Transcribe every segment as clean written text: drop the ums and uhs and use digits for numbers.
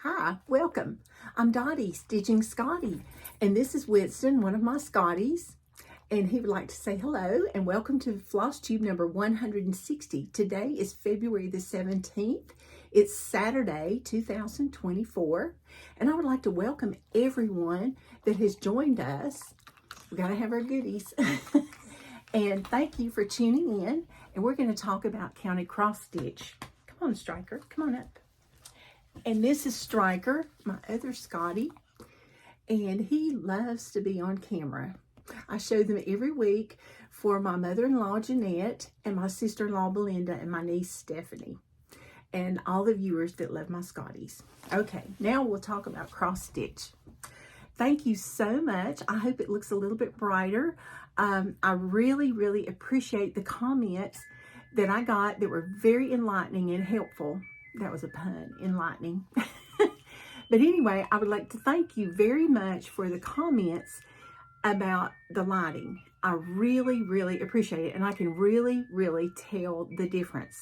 Hi, welcome. I'm Dottie, Stitching Scotty, and this is Winston, one of my Scotties, and he would like to say hello and welcome to Flosstube number 160. Today is February the 17th. It's Saturday, 2024, and I would like to welcome everyone that has joined us. We gotta have our goodies. And thank you for tuning in, and we're going to talk about counted cross stitch. Come on, Striker, come on up. And this is Striker, my other Scotty, and he loves to be on camera. I show them every week for my mother-in-law, Jeanette, and my sister-in-law, Belinda, and my niece, Stephanie, and all the viewers that love my Scotties. Okay, now we'll talk about cross stitch. Thank you so much. I hope it looks a little bit brighter. I really appreciate the comments that I got that were very enlightening and helpful. That was a pun, enlightening. But anyway, I would like to thank you very much for the comments about the lighting. I really appreciate it, and I can really tell the difference.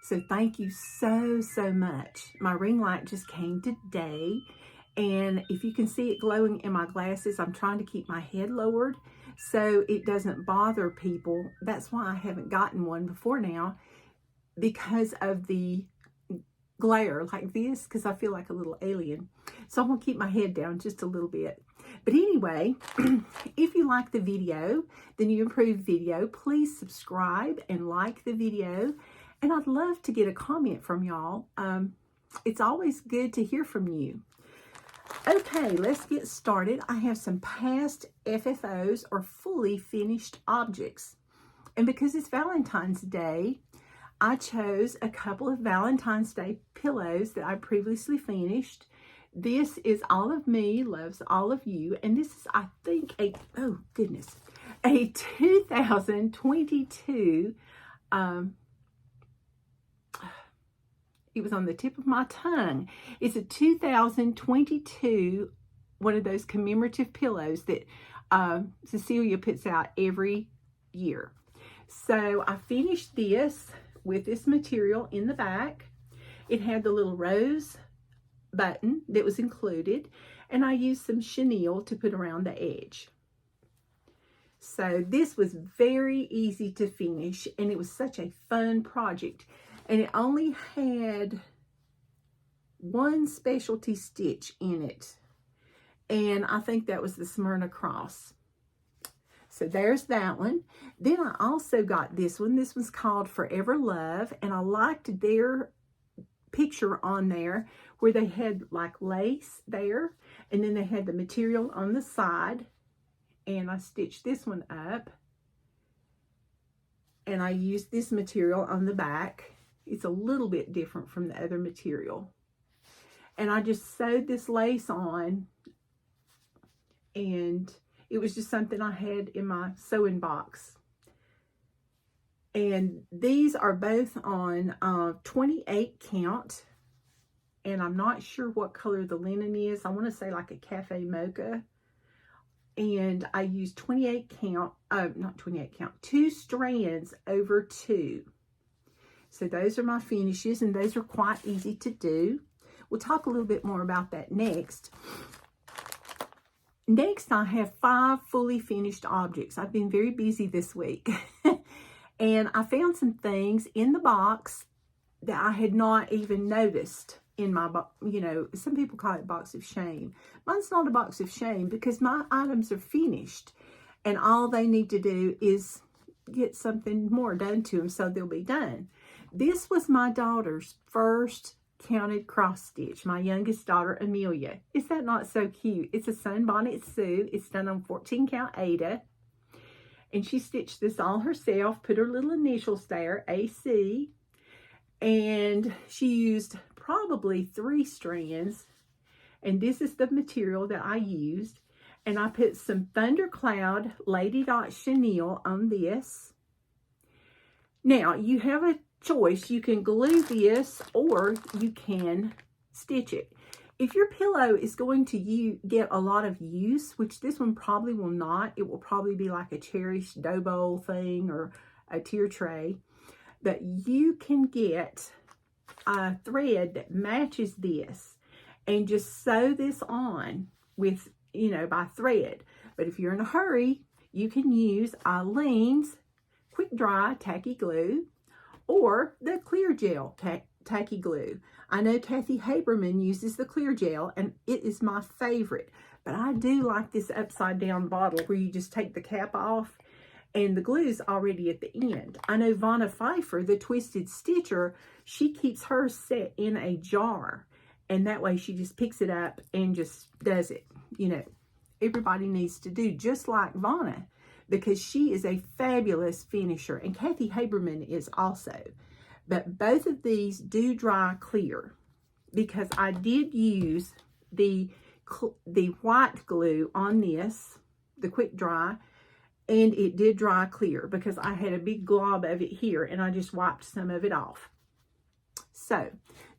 So thank you so much. My ring light just came today, and if you can see it glowing in my glasses, I'm trying to keep my head lowered so it doesn't bother people. That's why I haven't gotten one before now, because of the glare like this, because I feel like a little alien. So I'm going to keep my head down just a little bit. But anyway, if you like the video, the new improved video, please subscribe and like the video. And I'd love to get a comment from y'all. It's always good to hear from you. Okay, let's get started. I have some past FFOs, or fully finished objects. And because it's Valentine's Day, I chose a couple of Valentine's Day pillows that I previously finished. This is All of Me Loves All of You, and this is, I think, a 2022, it was on the tip of my tongue. It's a 2022, one of those commemorative pillows that Cecilia puts out every year. So I finished this with this material in the back. It had the little rose button that was included, and I used some chenille to put around the edge. So this was very easy to finish, and it was such a fun project. And it only had one specialty stitch in it, and I think that was the Smyrna cross. So there's that one. Then I also got this one. This one's called Forever Love, and I liked their picture on there where they had like lace there, and then they had the material on the side, and I stitched this one up, and I used this material on the back. It's a little bit different from the other material, and I just sewed this lace on, and it was just something I had in my sewing box. And these are both on 28 count. And I'm not sure what color the linen is. I want to say like a cafe mocha. And I used 28 count, not 28 count, 2 strands over 2. So those are my finishes, and those are quite easy to do. We'll talk a little bit more about that next. Next, I have 5 fully finished objects. I've been very busy this week. And I found some things in the box that I had not even noticed in my box. You know, some people call it box of shame. Mine's not a box of shame because my items are finished. And all they need to do is get something more done to them so they'll be done. This was my daughter's first counted cross stitch, my youngest daughter, Amelia. Is that not so cute? It's a sunbonnet Sue. It's done on 14 count Ada, and she stitched this all herself, put her little initials there, AC, and she used probably 3 strands, and this is the material that I used, and I put some Thundercloud Lady Dot chenille on this. Now you have a choice. You can glue this, or you can stitch it. If your pillow is going to get a lot of use, which this one probably will not, it will probably be like a cherished dough bowl thing or a tier tray, but you can get a thread that matches this, and just sew this on with, by thread. But if you're in a hurry, you can use Eileen's Quick Dry Tacky Glue or the Clear Gel Tacky Glue. I know Kathy Haberman uses the Clear Gel, and it is my favorite. But I do like this upside down bottle where you just take the cap off and the glue's already at the end. I know Vanna Pfeiffer, the Twisted Stitcher, she keeps hers set in a jar. And that way she just picks it up and just does it. Everybody needs to do just like Vanna, because she is a fabulous finisher. And Kathy Haberman is also. But both of these do dry clear, because I did use the white glue on this, the Quick Dry, and it did dry clear because I had a big glob of it here and I just wiped some of it off. So,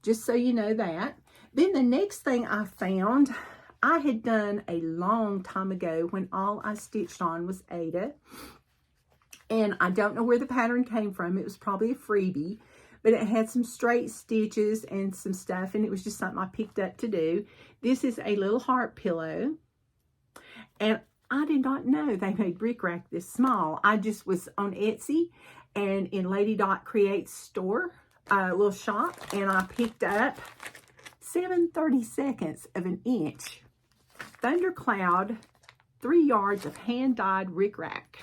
just so you know that. Then the next thing I found, I had done a long time ago when all I stitched on was Ada. And I don't know where the pattern came from. It was probably a freebie. But it had some straight stitches and some stuff, and it was just something I picked up to do. This is a little heart pillow. And I did not know they made bric-a-brac this small. I just was on Etsy and in Lady Dot Creates store, little shop, and I picked up 7/32 of an inch Thundercloud 3 yards of hand-dyed ric-rac.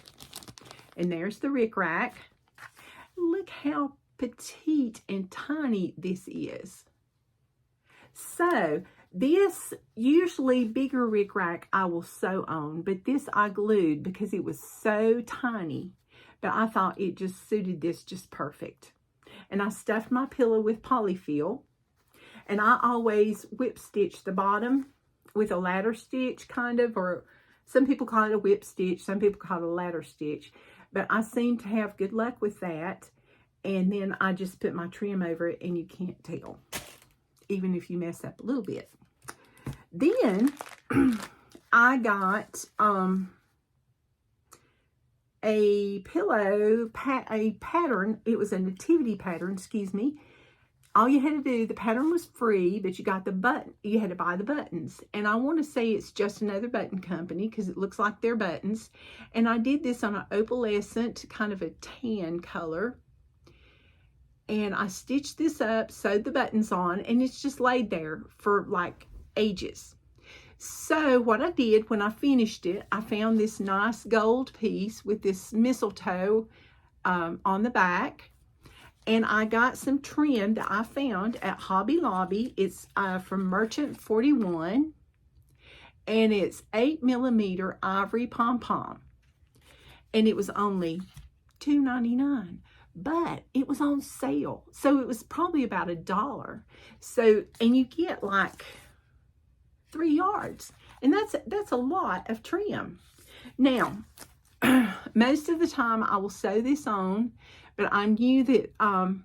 And there's the ric-rac. Look how petite and tiny this is. So this, usually bigger ric-rac I will sew on, but this I glued because it was so tiny. But I thought it just suited this just perfect. And I stuffed my pillow with polyfill, and I always whip stitch the bottom with a ladder stitch kind of, or some people call it a whip stitch, some people call it a ladder stitch, but I seem to have good luck with that. And then I just put my trim over it, and you can't tell, even if you mess up a little bit. Then I got a pillow, a pattern. It was a nativity pattern, excuse me. All you had to do, the pattern was free, but you got the button. You had to buy the buttons. And I want to say it's Just Another Button Company because it looks like they're buttons. And I did this on an opalescent, kind of a tan color. And I stitched this up, sewed the buttons on, and it's just laid there for like ages. So what I did when I finished it, I found this nice gold piece with this mistletoe on the back. And I got some trim that I found at Hobby Lobby. It's from Merchant 41. And it's 8mm ivory pom-pom. And it was only $2.99. But it was on sale, so it was probably about $1. So, and you get like 3 yards, and that's a lot of trim. Now, most of the time I will sew this on, but I knew that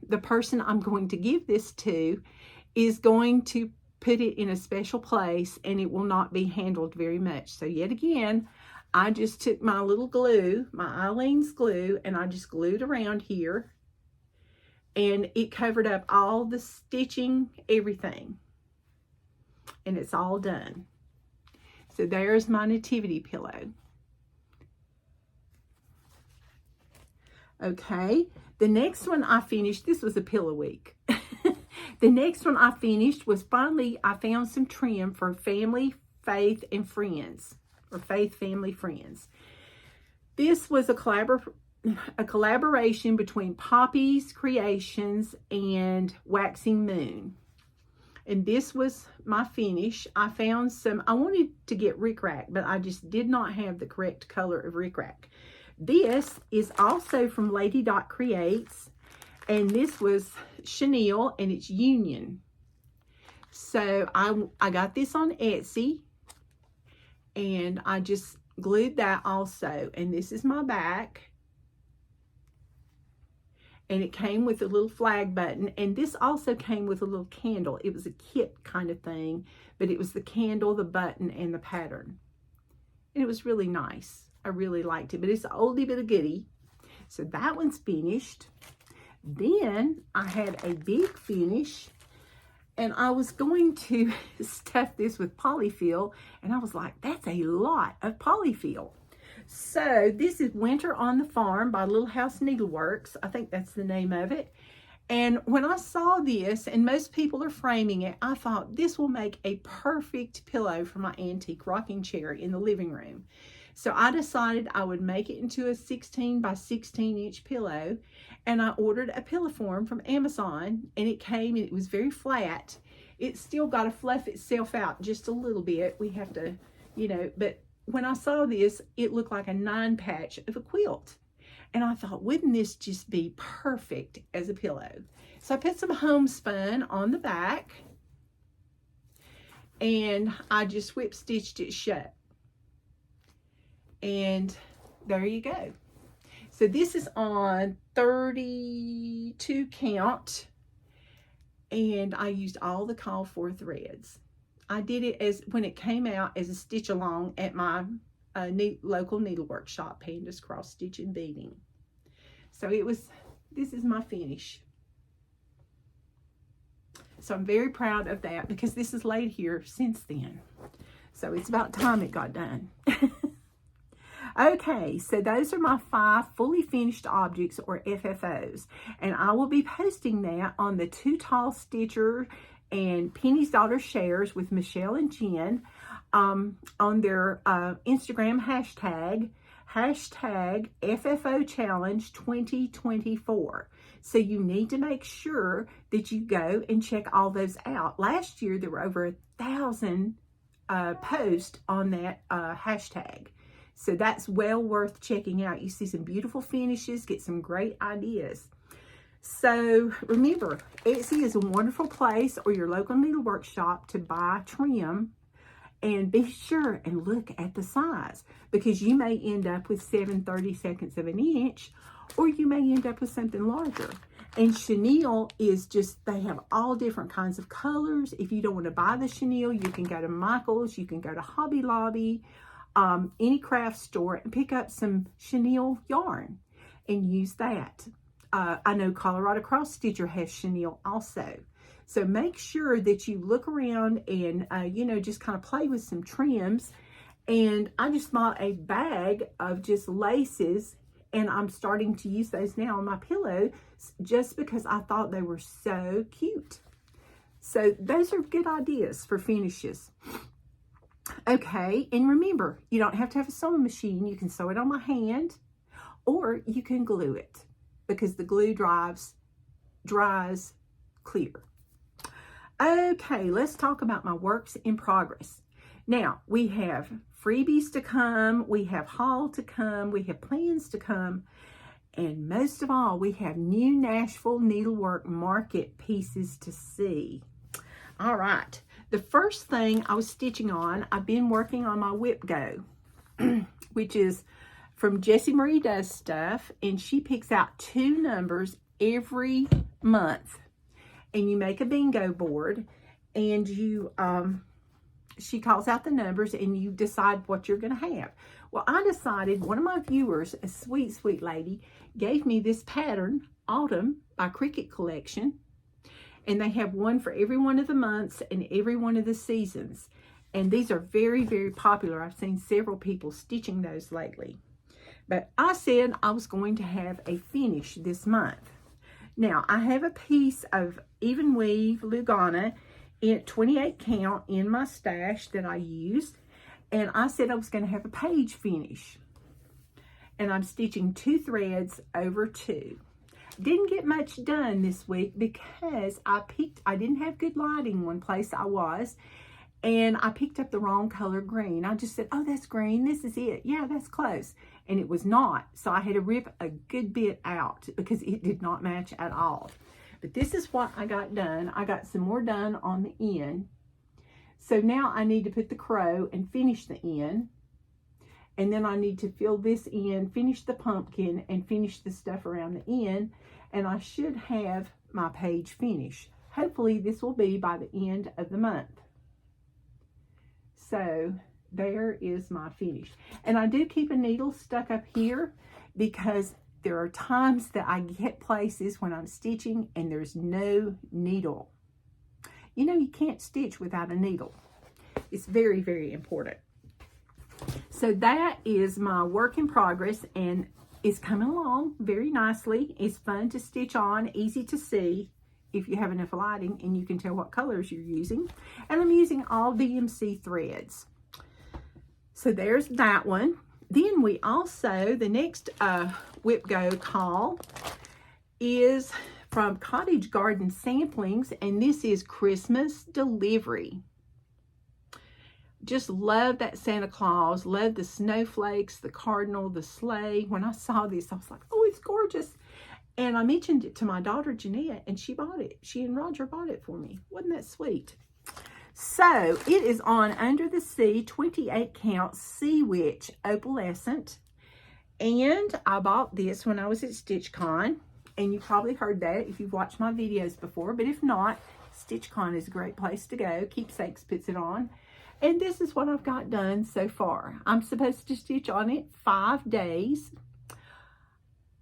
the person I'm going to give this to is going to put it in a special place, and it will not be handled very much. So yet again, I just took my little glue, my Eileen's glue, and I just glued around here. And it covered up all the stitching, everything. And it's all done. So there's my nativity pillow. Okay, the next one I finished, this was a pillow week. The next one I finished was finally, I found some trim for family, faith, and friends. Or faith, family, friends. This was a collaboration between Poppy's Kreations and Waxing Moon. And this was my finish. I found some, I wanted to get ric-rac, but I just did not have the correct color of ric-rac. This is also from Lady Dot Creates, and this was chenille, and it's Union. So I got this on Etsy. And I just glued that also. And this is my back. And it came with a little flag button. And this also came with a little candle. It was a kit kind of thing. But it was the candle, the button, and the pattern. And it was really nice. I really liked it. But it's an oldie but a goodie. So that one's finished. Then I had a big finish. And I was going to stuff this with polyfill, and I was like, that's a lot of polyfill. So this is Winter on the Farm by Little House Needleworks. I think that's the name of it. And when I saw this, and most people are framing it, I thought this will make a perfect pillow for my antique rocking chair in the living room. So I decided I would make it into a 16 by 16 inch pillow, and I ordered a pillow form from Amazon, and it came and it was very flat. It's still got to fluff itself out just a little bit. We have to, you know, but when I saw this, it looked like a 9 patch of a quilt. And I thought, wouldn't this just be perfect as a pillow? So I put some homespun on the back, and I just whip stitched it shut. And there you go. So this is on 32 count, and I used all the call for threads. I did it as when it came out as a stitch along at my local needlework shop, Panda's Cross Stitch and Beading. So this is my finish. So I'm very proud of that because this is laid here since then. So it's about time it got done. Okay, so those are my 5 fully finished objects, or FFOs, and I will be posting that on the Too Tall Stitcher and Penny's Daughter Shares with Michelle and Jen on their Instagram hashtag FFO Challenge 2024. So you need to make sure that you go and check all those out. Last year there were over 1,000 posts on that hashtag. So that's well worth checking out. You see some beautiful finishes, get some great ideas. So remember, Etsy is a wonderful place, or your local needlework shop, to buy trim. And be sure and look at the size, because you may end up with 7/32 of an inch, or you may end up with something larger. And chenille is just, they have all different kinds of colors. If you don't want to buy the chenille, you can go to Michael's, you can go to Hobby Lobby, any craft store, and pick up some chenille yarn and use that. I know Colorado Cross Stitcher has chenille also. So make sure that you look around and, you know, just kind of play with some trims. And I just bought a bag of just laces, and I'm starting to use those now on my pillow just because I thought they were so cute. So those are good ideas for finishes. Okay, and remember, you don't have to have a sewing machine. You can sew it on my hand, or you can glue it, because the glue dries clear. Okay, let's talk about my works in progress. Now, we have freebies to come, we have haul to come, we have plans to come, and most of all, we have new Nashville Needlework Market pieces to see. All right, the first thing I was stitching on, I've been working on my Whip Go, which is from Jessie Marie Does Stuff, and she picks out 2 numbers every month. And you make a bingo board, and you she calls out the numbers, and you decide what you're going to have. Well, I decided, one of my viewers, a sweet lady, gave me this pattern, Autumn by Cricket Collection, and they have one for every one of the months and every one of the seasons. And these are very, very popular. I've seen several people stitching those lately. But I said I was going to have a finish this month. Now, I have a piece of even weave Lugana at 28 count in my stash that I used, and I said I was going to have a page finish. And I'm stitching 2 threads over 2. Didn't get much done this week because I didn't have good lighting one place I was, and I picked up the wrong color green. I just said, oh, that's green, this is it. Yeah, that's close. And it was not. So I had to rip a good bit out because it did not match at all. But this is what I got done. I got some more done on the end. So now I need to put the crow and finish the end. And then I need to fill this in, finish the pumpkin, and finish the stuff around the end. And I should have my page finished. Hopefully this will be by the end of the month. So there is my finish. And I do keep a needle stuck up here because there are times that I get places when I'm stitching and there's no needle. You know, you can't stitch without a needle. It's very, very important. So that is my work in progress, and it's coming along very nicely. It's fun to stitch on, easy to see if you have enough lighting and you can tell what colors you're using. And I'm using all DMC threads. So there's that one. Then we also, the next Whip Go call is from Cottage Garden Samplings, and this is Christmas Delivery. Just love that Santa Claus, love the snowflakes, the cardinal, the sleigh. When I saw this, I was like, oh, it's gorgeous. And I mentioned it to my daughter, Jeanette, and she bought it. She and Roger bought it for me. Wasn't that sweet? So it is on Under the Sea 28 count Sea Witch Opalescent. And I bought this when I was at StitchCon. And you probably heard that if you've watched my videos before. But if not, StitchCon is a great place to go. Keepsakes puts it on. And this is what I've got done so far. I'm supposed to stitch on it 5 days.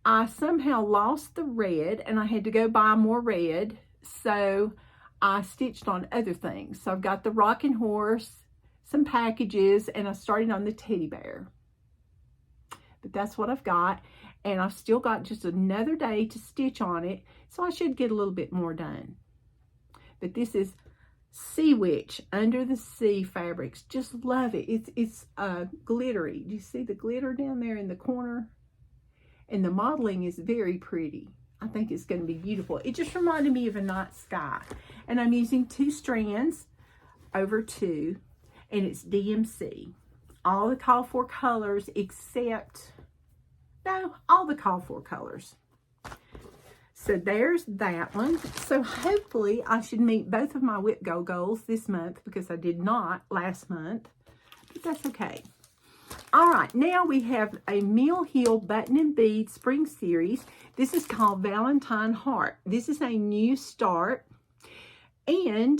I somehow lost the red and I had to go buy more red. So I stitched on other things. So I've got the rocking horse, some packages, and I started on the teddy bear. But that's what I've got. And I've still got just another day to stitch on it. So I should get a little bit more done. But this is Sea Witch Under the Sea fabrics. Just love it. It's glittery. Do you see the glitter down there in the corner? And the modeling is very pretty. I think it's going to be beautiful. It just reminded me of a night sky. And I'm using 2 strands over 2. And it's DMC. All the call for colors except, no, all the call for colors. So there's that one. So hopefully I should meet both of my Whip Go goals this month because I did not last month. But that's okay. All right, now we have a Mill Hill Button and Bead Spring Series. This is called Valentine Heart. This is a new start. And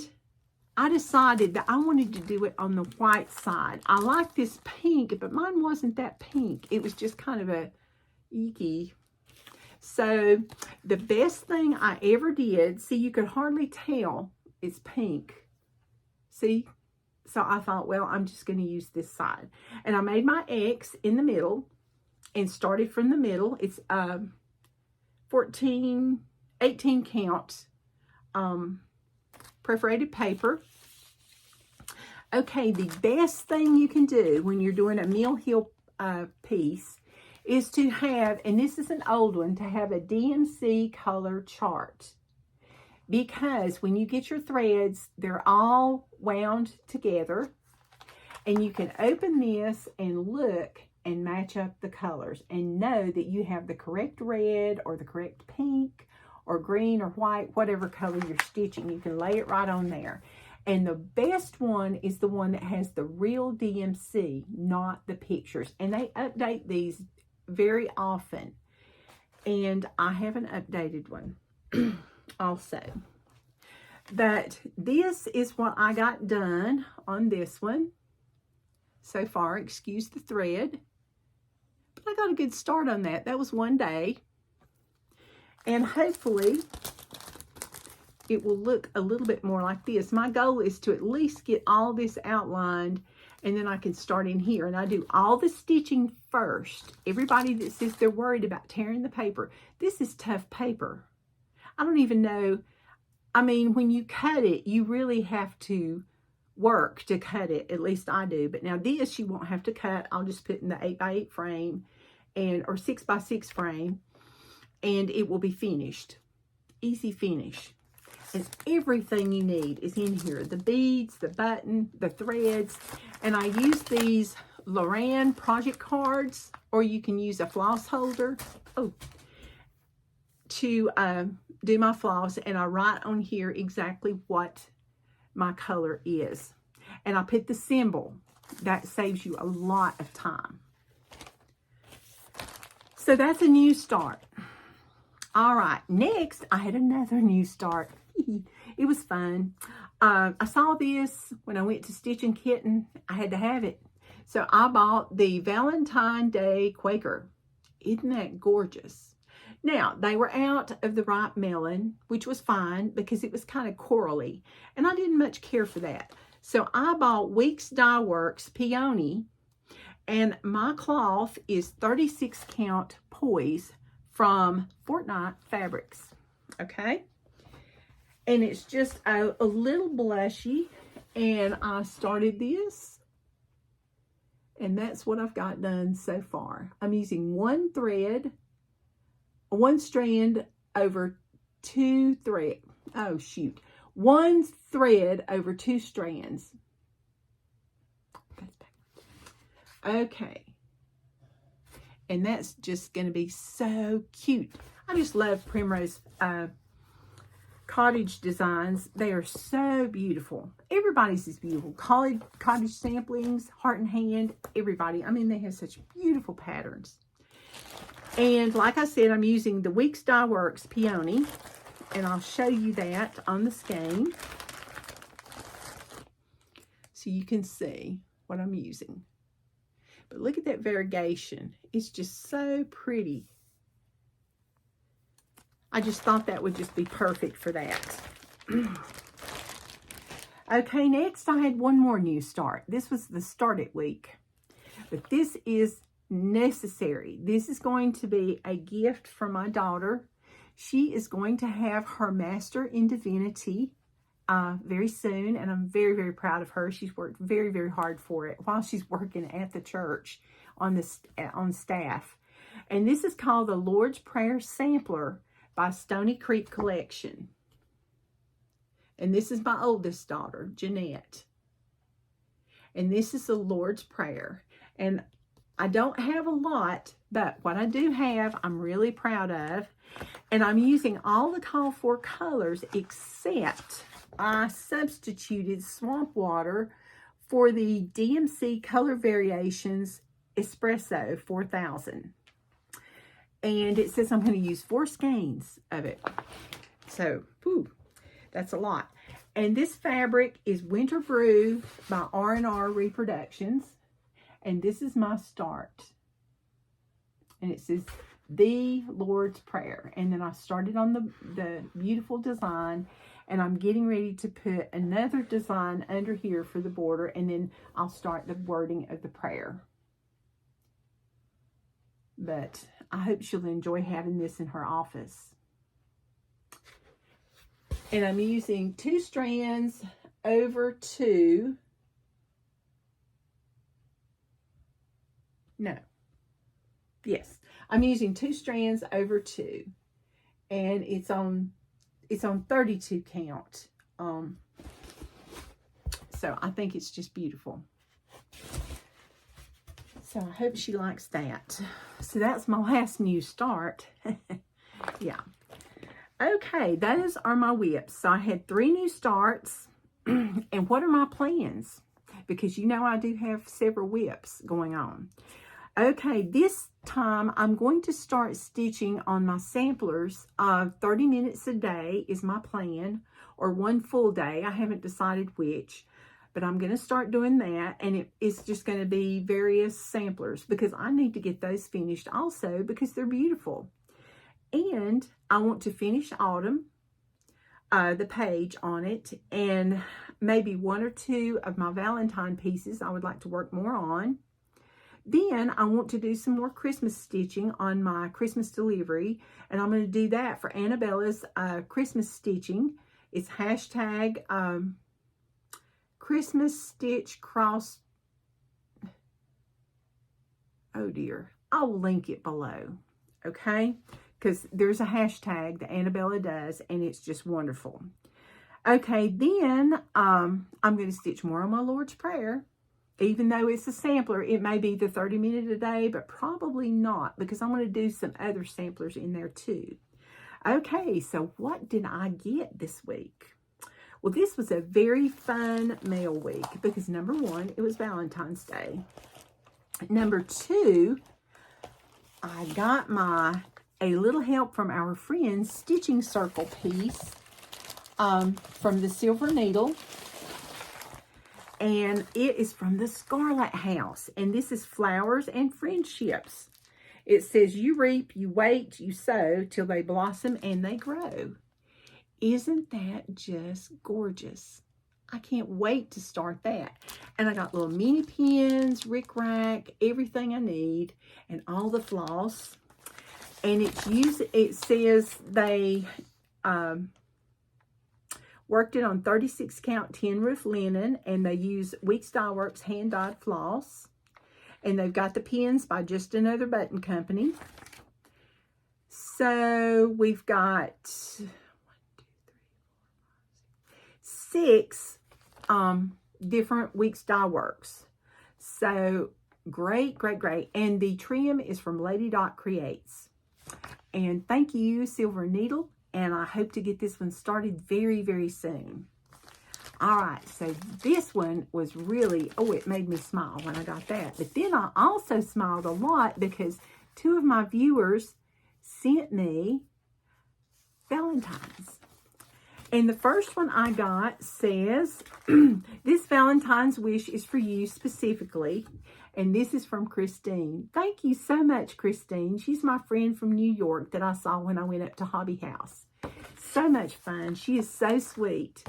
I decided that I wanted to do it on the white side. I like this pink, but mine wasn't that pink. It was just kind of a eeky. So the best thing I ever did, see, you could hardly tell it's pink. See? So I thought, well, I'm just going to use this side. And I made my X in the middle and started from the middle. It's 18 count perforated paper. Okay, the best thing you can do when you're doing a Mill Hill piece is to have, and this is an old one, to have a DMC color chart. Because when you get your threads, they're all wound together. And you can open this and look and match up the colors. And know that you have the correct red or the correct pink or green or white, whatever color you're stitching. You can lay it right on there. And the best one is the one that has the real DMC, not the pictures. And they update these very often. And I have an updated one also. But this is what I got done on this one so far. Excuse the thread. But I got a good start on that. That was 1 day. And hopefully it will look a little bit more like this. My goal is to at least get all this outlined, and then I can start in here. And I do all the stitching first. Everybody that says they're worried about tearing the paper, this is tough paper. I don't even know. I mean, when you cut it, you really have to work to cut it. At least I do. But now this you won't have to cut. I'll just put in the 8x8 frame or 6x6 frame, and it will be finished. Easy finish. And everything you need is in here. The beads, the button, the threads. And I use these Loran project cards, or you can use a floss holder to do my floss. And I write on here exactly what my color is. And I put the symbol. That saves you a lot of time. So that's a new start. All right, next I had another new start. It was fun. I saw this when I went to Stitching Kitten. I had to have it. So I bought the Valentine Day Quaker. Isn't that gorgeous? Now, they were out of the ripe melon, which was fine because it was kind of corally, and I didn't much care for that. So I bought Weeks Dye Works Peony, and my cloth is 36 count poise from Fortnite Fabrics, okay? And it's just a little blushy, and I started this, and that's what I've got done so far. I'm using one strand over two thread. Oh, shoot. One thread over two strands. Okay. And that's just going to be so cute. I just love Primrose Cottage designs. They are so beautiful. Everybody's is beautiful. Cottage samplings, Heart and Hand, everybody. I mean, they have such beautiful patterns. And like I said, I'm using the Weeks Dye Works Peony, and I'll show you that on the skein so you can see what I'm using. But look at that variegation. It's just so pretty. I just thought that would just be perfect for that. Okay, next I had one more new start. This was the Start It week. But this is necessary. This is going to be a gift for my daughter. She is going to have her Master in Divinity very soon, and I'm very, very proud of her. She's worked very, very hard for it while she's working at the church on staff. And this is called the Lord's Prayer Sampler by Stoney Creek Collection. And this is my oldest daughter, Jeanette. And this is the Lord's Prayer. And I don't have a lot, but what I do have, I'm really proud of. And I'm using all the called for colors, except I substituted Swamp Water for the DMC Color Variations Espresso 4000. And it says I'm going to use 4 skeins of it. So, whew, that's a lot. And this fabric is Winter Brew by R&R Reproductions. And this is my start. And it says, The Lord's Prayer. And then I started on the beautiful design. And I'm getting ready to put another design under here for the border. And then I'll start the wording of the prayer. But I hope she'll enjoy having this in her office. And I'm using 2 strands over 2. No. Yes. I'm using 2 strands over 2. And it's on 32 count. So I think it's just beautiful. So I hope she likes that. So that's my last new start. Yeah. Okay, those are my whips. So I had 3 new starts. And what are my plans? Because you know I do have several whips going on. Okay, this time I'm going to start stitching on my samplers. 30 minutes a day is my plan, or 1 full day. I haven't decided which, but I'm going to start doing that, and it's just going to be various samplers because I need to get those finished also because they're beautiful. And I want to finish Autumn, the page on it, and maybe 1 or 2 of my Valentine pieces I would like to work more on. Then I want to do some more Christmas stitching on my Christmas delivery, and I'm going to do that for Annabella's Christmas stitching. It's hashtag Christmas Stitch Cross. Oh dear, I'll link it below, okay? Because there's a hashtag that Annabella does, and it's just wonderful. Okay, then I'm going to stitch more on my Lord's Prayer. Even though it's a sampler, it may be the 30-minute a day, but probably not because I'm going to do some other samplers in there too. Okay, so what did I get this week? Well, this was a very fun mail week because number 1, it was Valentine's Day. Number 2, I got a little help from our friend's stitching circle piece from the Silver Needle. And it is from the Scarlet House. And this is Flowers and Friendships. It says, you reap, you wait, you sow till they blossom and they grow. Isn't that just gorgeous? I can't wait to start that. And I got little mini pins, rickrack, everything I need, and all the floss. And it says they worked it on 36 count tin roof linen, and they use Weeks Dye Works hand dyed floss. And they've got the pins by Just Another Button Company. So we've got 6 different Weeks Dye Works. So great, great, great. And the trim is from Lady Dot Creates. And thank you, Silver Needle. And I hope to get this one started very, very soon. All right, so this one was really, oh, it made me smile when I got that. But then I also smiled a lot because 2 of my viewers sent me Valentines. And the first one I got says, this Valentine's wish is for you specifically. And this is from Christine. Thank you so much, Christine. She's my friend from New York that I saw when I went up to Hobby House. So much fun. She is so sweet.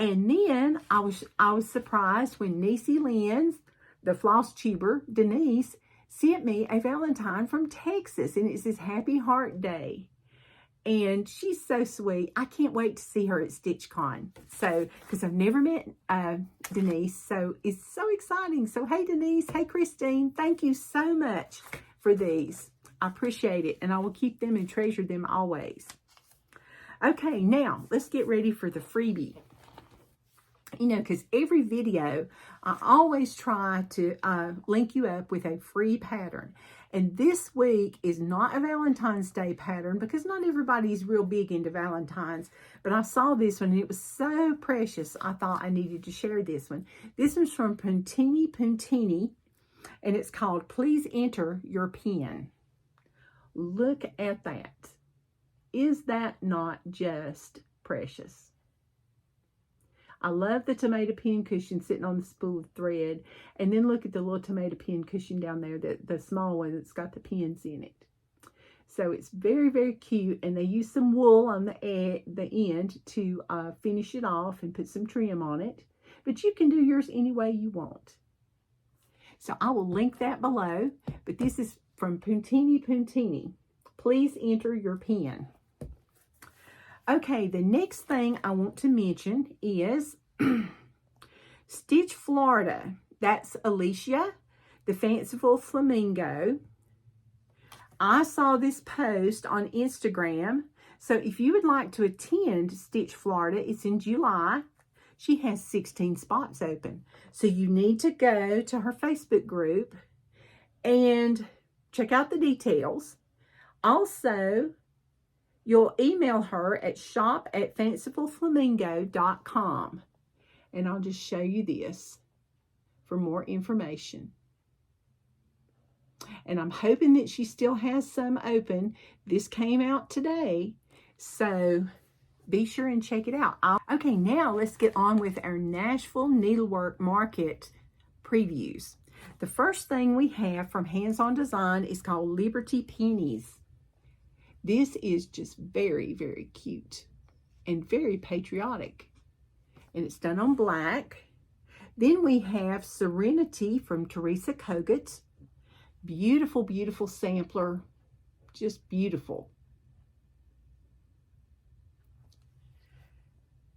And then I was surprised when Niecy Lynn's, the Flosstuber, Denise, sent me a Valentine from Texas. And it says, Happy Heart Day. And she's so sweet. I can't wait to see her at StitchCon. So, because I've never met Denise. So, it's so exciting. So, hey, Denise. Hey, Christine. Thank you so much for these. I appreciate it. And I will keep them and treasure them always. Okay, now, let's get ready for the freebie. You know, because every video, I always try to link you up with a free pattern. And this week is not a Valentine's Day pattern because not everybody's real big into Valentine's. But I saw this one and it was so precious. I thought I needed to share this one. This one's from Puntini. And it's called Please Enter Your Pin. Look at that. Is that not just precious? I love the tomato pin cushion sitting on the spool of thread. And then look at the little tomato pin cushion down there, the small one that's got the pins in it. So it's very, very cute. And they use some wool on the end to finish it off and put some trim on it. But you can do yours any way you want. So I will link that below. But this is from Puntini. Please enter your pin. Okay, the next thing I want to mention is Stitch Florida. That's Alicia, the Fanciful Flamingo. I saw this post on Instagram. So if you would like to attend Stitch Florida, it's in July. She has 16 spots open. So you need to go to her Facebook group and check out the details. Also, you'll email her at shop@fancifulflamingo.com. And I'll just show you this for more information. And I'm hoping that she still has some open. This came out today. So be sure and check it out. Okay, now let's get on with our Nashville Needlework Market previews. The first thing we have from Hands On Design is called Liberty Pennies. This is just very, very cute and very patriotic. And it's done on black. Then we have Serenity from Teresa Kogut. Beautiful, beautiful sampler. Just beautiful.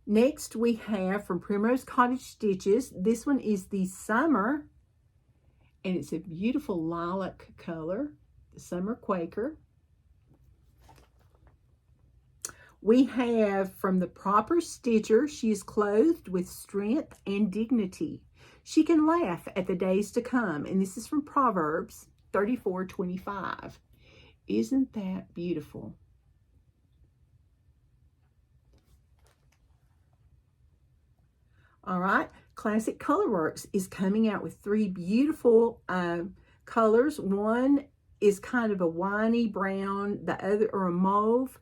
Next we have from Primrose Cottage Stitches. This one is the Summer. And it's a beautiful lilac color. The Summer Quaker. We have from the Proper Stitcher, she is clothed with strength and dignity. She can laugh at the days to come. And this is from Proverbs 34:25. Isn't that beautiful? All right, Classic Colorworks is coming out with 3 beautiful colors. One is kind of a winey brown, the other or a mauve,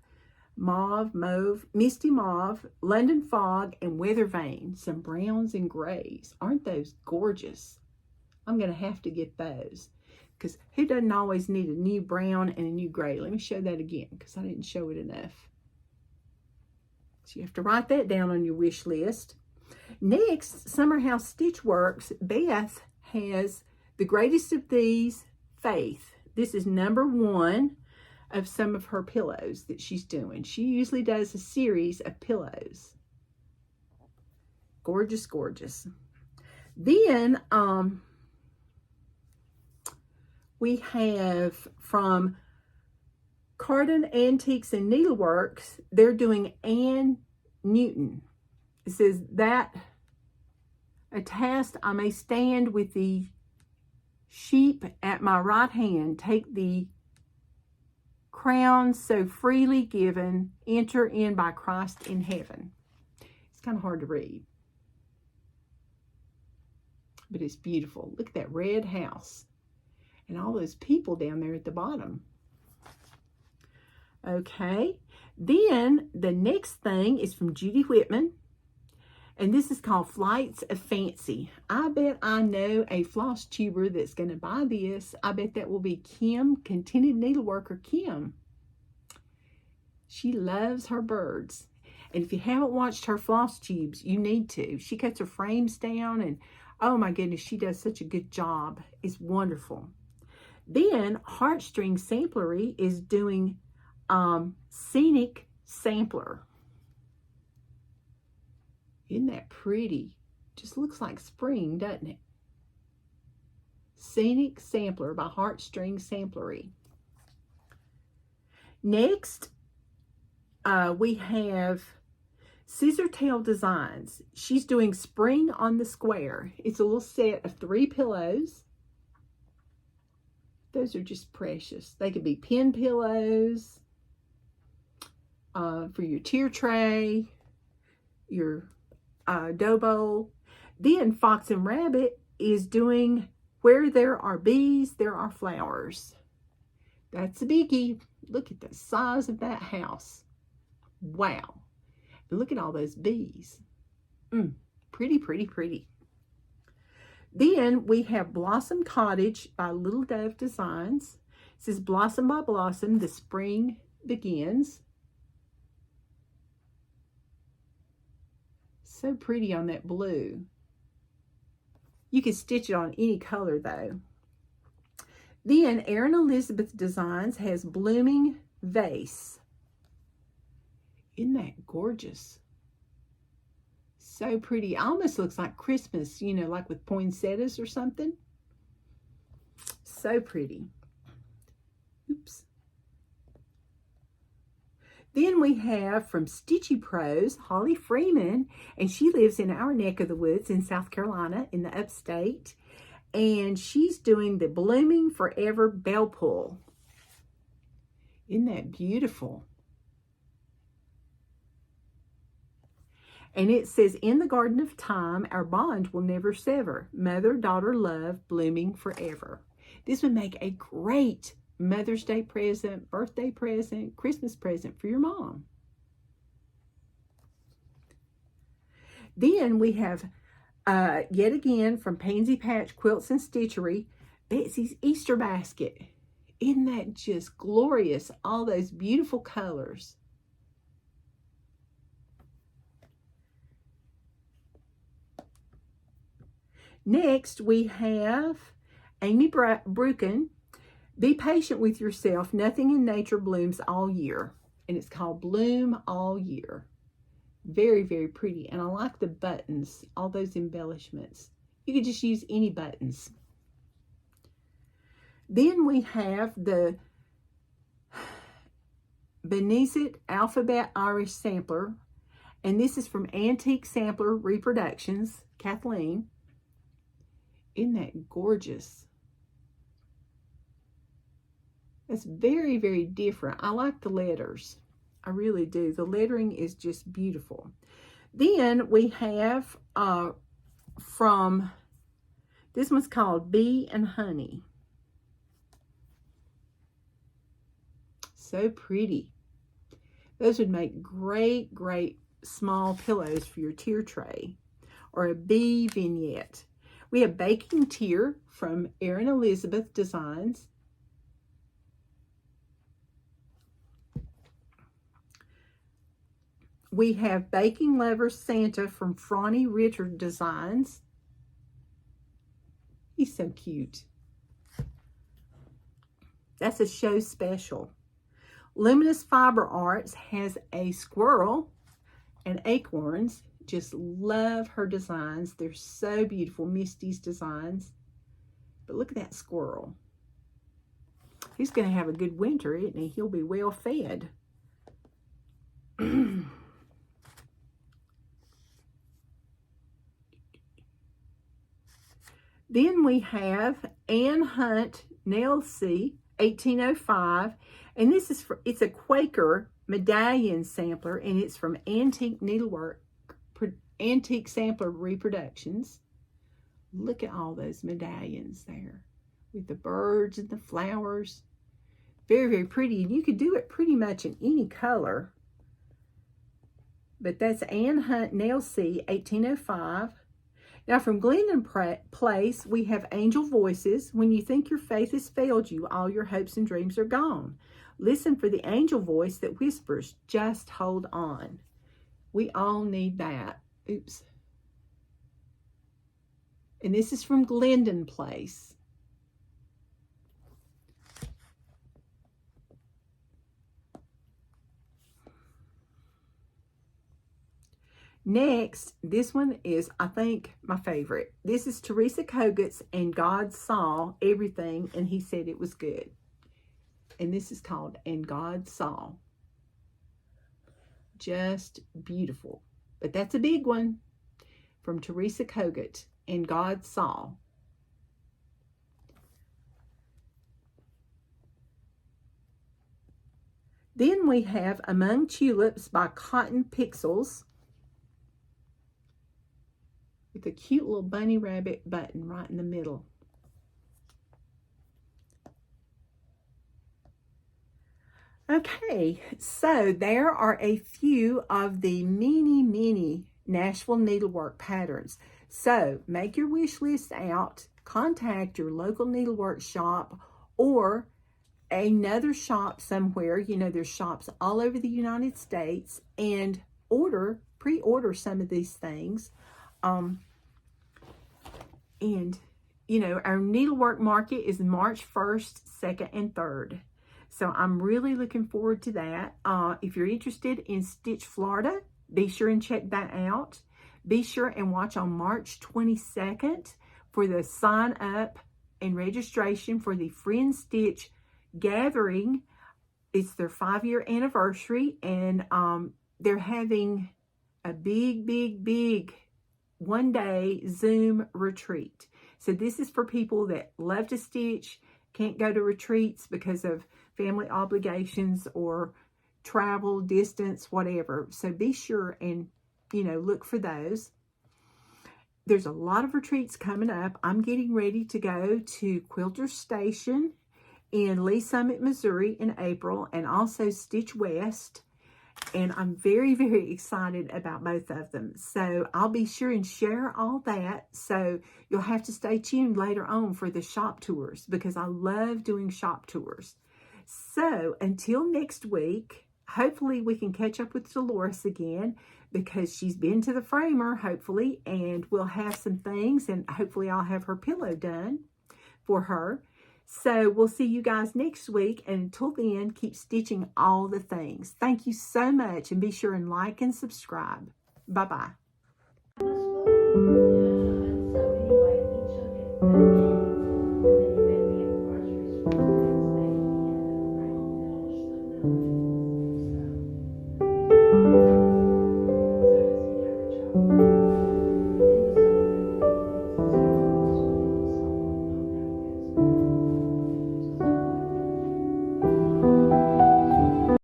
misty mauve, London Fog, and Weather Vane. Some browns and grays. Aren't those gorgeous? I'm going to have to get those. because who doesn't always need a new brown and a new gray? Let me show that again because I didn't show it enough. So you have to write that down on your wish list. Next, Summerhouse Stitch Works. Beth has the greatest of these, Faith. This is number 1 of some of her pillows that she's doing. She usually does a series of pillows. Gorgeous, gorgeous. Then we have from Cardon Antiques and Needleworks, they're doing Ann Newton. It says that a task I may stand with the sheep at my right hand, take the crown so freely given, enter in by Christ in heaven. It's kind of hard to read, but it's beautiful. Look at that red house and all those people down there at the bottom. Okay, then the next thing is from Judy Whitman, and this is called Flights of Fancy. I bet I know a floss tuber that's going to buy this. I bet that will be Kim, Contented Needleworker Kim. She loves her birds. And if you haven't watched her floss tubes, you need to. She cuts her frames down, and oh my goodness, she does such a good job. It's wonderful. Then Heartstring Samplery is doing Scenic Sampler. Isn't that pretty? Just looks like spring, doesn't it? Scenic Sampler by Heartstring Samplery. Next, we have Scissor Tail Designs. She's doing Spring on the Square. It's a little set of 3 pillows. Those are just precious. They could be pin pillows for your tier tray, your dough bowl. Then Fox and Rabbit is doing Where There Are Bees, There Are Flowers. That's a biggie. Look at the size of that house. Wow. And look at all those bees. Pretty, pretty, pretty. Then we have Blossom Cottage by Little Dove Designs. It says Blossom by Blossom, the spring begins. So pretty on that blue. You can stitch it on any color though. Then Erin Elizabeth Designs has Blooming Vase. Isn't that gorgeous? So pretty. Almost looks like Christmas, you know, like with poinsettias or something. So pretty. Oops. Then we have from Stitchy Pros, Holly Freeman, and she lives in our neck of the woods in South Carolina in the upstate. And she's doing the Blooming Forever Bell Pull. Isn't that beautiful? And it says, in the garden of time, our bond will never sever. Mother, daughter, love, blooming forever. This would make a great Mother's Day present, birthday present, Christmas present for your mom. Then we have, yet again, from Pansy Patch Quilts and Stitchery, Betsy's Easter Basket. Isn't that just glorious? All those beautiful colors. Next, we have Amy Brucken, Be Patient with Yourself. Nothing in nature blooms all year. And it's called Bloom All Year. Very, very pretty. And I like the buttons, all those embellishments. You could just use any buttons. Then we have the Benezet Alphabet Irish Sampler. And this is from Antique Sampler Reproductions, Kathleen. Isn't that gorgeous? It's very, very different. I like the letters. I really do. The lettering is just beautiful. Then we have from, this one's called Bee and Honey. So pretty. Those would make great, great small pillows for your tier tray. Or a bee vignette. We have Baking Tier from Erin Elizabeth Designs. We have Baking Lover Santa from Franny Richard Designs. He's so cute. That's a show special. Luminous Fiber Arts has a squirrel and acorns. Just love her designs. They're so beautiful. Misty's designs. But look at that squirrel. He's going to have a good winter, isn't he? He'll be well fed. Then we have Anne Hunt Nail C 1805, and this is it's a Quaker medallion sampler, and it's from Antique Needlework, Antique Sampler Reproductions. Look at all those medallions there with the birds and the flowers. Very, very pretty, and you could do it pretty much in any color. But that's Anne Hunt Nail C 1805. Now from Glendon Place, we have Angel Voices. When you think your faith has failed you, all your hopes and dreams are gone. Listen for the angel voice that whispers, just hold on. We all need that. Oops. And this is from Glendon Place. Next, this one is, I think, my favorite. This is Teresa Kogut's And God Saw Everything, and He Said It Was Good. And this is called And God Saw. Just beautiful. But that's a big one from Teresa Kogut, And God Saw. Then we have Among Tulips by Cotton Pixels, with a cute little bunny rabbit button right in the middle. Okay, so there are a few of the many Nashville needlework patterns. So make your wish list out, contact your local needlework shop or another shop somewhere. You know, there's shops all over the United States, and pre-order some of these things. And you know, our needlework market is March 1st, 2nd, and 3rd. So I'm really looking forward to that. If you're interested in Stitch Florida, be sure and check that out. Be sure and watch on March 22nd for the sign up and registration for the Friend Stitch Gathering. It's their 5-year anniversary, and they're having a big one-day Zoom retreat. So this is for people that love to stitch, can't go to retreats because of family obligations or travel, distance, whatever. So be sure and, you know, look for those. There's a lot of retreats coming up. I'm getting ready to go to Quilter Station in Lee Summit, Missouri in April, and also Stitch West. And I'm very excited about both of them. So I'll be sure and share all that. So you'll have to stay tuned later on for the shop tours, because I love doing shop tours. So until next week, hopefully we can catch up with Dolores again, because she's been to the framer, hopefully, and we'll have some things, and hopefully I'll have her pillow done for her. So we'll see you guys next week, and until then, keep stitching all the things. Thank you so much, and be sure and like and subscribe. Bye-bye.